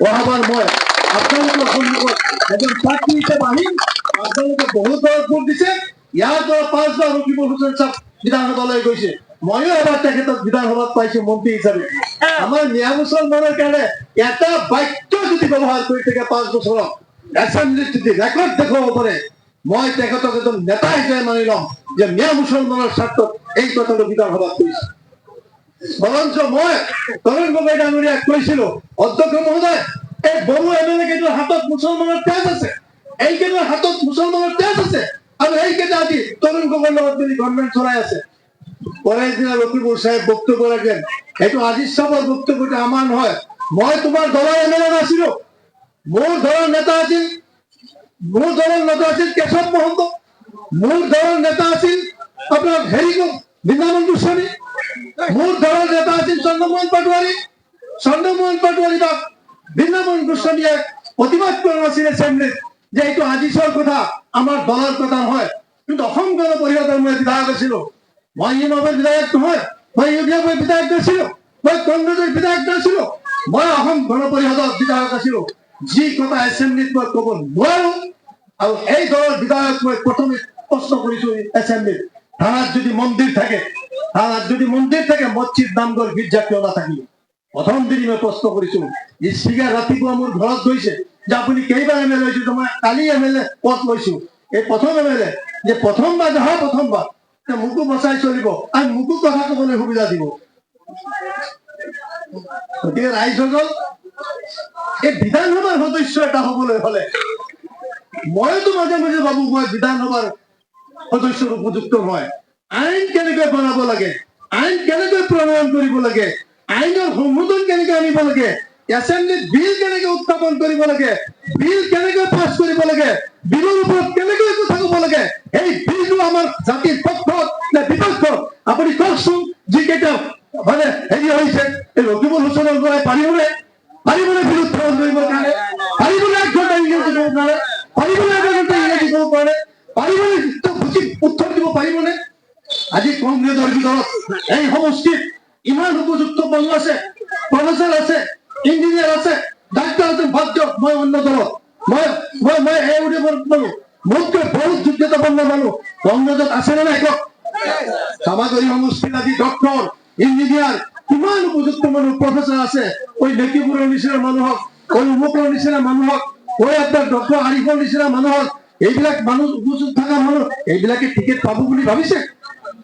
অহাবাৰ মই আপোনালোকৰ সন্মুখত এজন প্ৰাৰ্থী হিচাপে আহিম। আপোনালোকে বহুত দৰত ভোট দিছে। ইয়াৰ পৰা 5 বাৰ ৰকিবুল হুছেইন সাহেব বিধানসভালৈ গৈছে। ময়ো এবাৰ তেখেতক বিধানসভাত পাইছো মন্ত্ৰী হিচাপে। আমাৰ মিয়া মুছলমানৰ কাৰণে এটা বাক্য যদি ব্যৱহাৰ কৰি থাকে 5 বছৰত এছেম্বলিত যদি ৰেকৰ্ড দেখুৱাব পাৰে, মই তেখেতক এজন নেতা হিচাপে মানি ল'ম যে মিয়া মুছলমানৰ স্বাৰ্থত এই কথাটো বিধানসভাত কৈছে। বৰঞ্চ মই তৰুণ গগৈ ডাঙৰীয়াক কৈছিলো, অধ্যক্ষ মহোদয়, এই বড়ো এমএলএ কেইটাৰ হাতত মুছলমানৰ তেজ আছে, এইকেইটাৰ হাতত মুছলমানৰ তেজ আছে, আৰু এইকেইটা আজি তৰুণ গগৈৰ লগত যদি গভৰ্ণমেণ্ট চলাই আছে। পরের দিন রকিবুল সাহেব বক্তব্য রাখেন, এইটো আজিজ সাহেবের বক্তব্যটা আমার নহয়। মই তোমার দলের এমএলএ নাছিলো, মোৰ দলেৰ নেতা আছিল, মোৰ দলেৰ নেতা আছিল কেশৱ মহন্ত, মোৰ দলেৰ নেতা আছিল আপনাৰ বৃন্দাবন গোস্বামী, মোৰ দলেৰ নেতা আছিল চন্দ্ৰমোহন পাটোয়াৰি বা বৃন্দাবন গোস্বামীয়ে প্ৰতিবাদ কৰা নাছিল এসেম্বলিত যে এইটো আজিজৰ কথা, আমাৰ দলেৰ কথা নহয়। কিন্তু অসম গণ পৰিষদৰ মই বিধায়ক আছিলো। মই ইউনিয়নৰ বিধায়ক নহয়, মই ইউনিয়নৰ বিধায়ক নাছিলো, মই কংগ্ৰেছৰ বিধায়ক নাছিলো, মই অসম গণ পৰিষদৰ বিধায়ক আছিলো। যি কথা এছেম্বলিত মই ক'ব নোৱাৰো, আৰু এই দলৰ বিধায়ক মই প্ৰথমে প্ৰশ্ন কৰিছো এছেম্বলিত, থানাত যদি মন্দিৰ থাকে, মছজিদ নামঘৰ গীৰ্জা কিয় নাথাকিব? প্ৰথম দিন মই প্ৰশ্ন কৰিছো। স্পীকাৰ ৰাতিপুৱা মোৰ ঘৰত গৈছে যে আপুনি কেইবাৰ এমএলএ লৈছো, মই কালি এমএলএ পদ লৈছো। এই প্ৰথম এমএলএ যে প্ৰথমবাৰ নহয়, প্ৰথমবাৰ মোকো বচাই চলিব আৰু মোকো কথা ক'বলৈ সুবিধা দিব। গতিকে ৰাইজসকল, এই বিধানসভাৰ সদস্য এটা হবলৈ হলে মইতো মাজে মাজে ভাবো মই বিধানসভাৰ সদস্যৰ উপযুক্ত নহয়। আইন কেনেকৈ বনাব লাগে, আইন কেনেকৈ প্ৰণয়ন কৰিব লাগে, আইনৰ সংশোধন কেনেকৈ আনিব লাগে, এছেম্বলিত বিল কেনেকৈ উত্থাপন কৰিব লাগে, বিল কেনেকৈ পাছ কৰিব লাগে, বিলৰ ওপৰত কেনেকৈ কথা ক'ব লাগে, এই বিলটো আমাৰ জাতিৰ পক্ষত নে বিপক্ষত আপুনি কওকচোন। যিকেইটা মানে হেৰি হৈছে, এই ৰকিবুল হুছেইনৰ পৰাই পাৰিবনে বিল উত্থাপন কৰিবৰ কাৰণে? পাৰিবনে 1 ঘণ্টা ইংৰাজী ক'ব পাৰে? পাৰিবনে 1 ঘণ্টা ইংৰাজী ক'ব পাৰে? পাৰিবনে উত্তৰ দিব পাৰিবনে? আজি কংগ্ৰেছৰ ভিতৰত এই সমষ্টিত ইমান উপযুক্ত মানুহ আছে, প্ৰফেচাৰ আছে, ইঞ্জিনিয়াৰ আছে, ডাক্তৰ আছে, বাদ দিয়ক মই অন্য দলত, মই এই উদ্যোগৰ মানুহ, মোতকৈ বহুত যোগ্যতাপন্ন মানুহ কংগ্ৰেছত আছে নে নাই কওক? চামাগুৰি সমষ্টিত আজি ডক্তৰ, ইঞ্জিনিয়াৰ, কিমান উপযুক্ত মানুহ প্ৰফেচাৰ আছে। ওই লখিমপুৰৰ নিচিনা মানুহক, ওই উমুকৰ নিচিনা মানুহক, ওই আপোনাৰ ডক্তৰ আৰিফৰ নিচিনা মানুহক, এইবিলাক মানুহ উপযুক্ত থকা মানুহ এইবিলাকে টিকেট পাব বুলি ভাবিছে?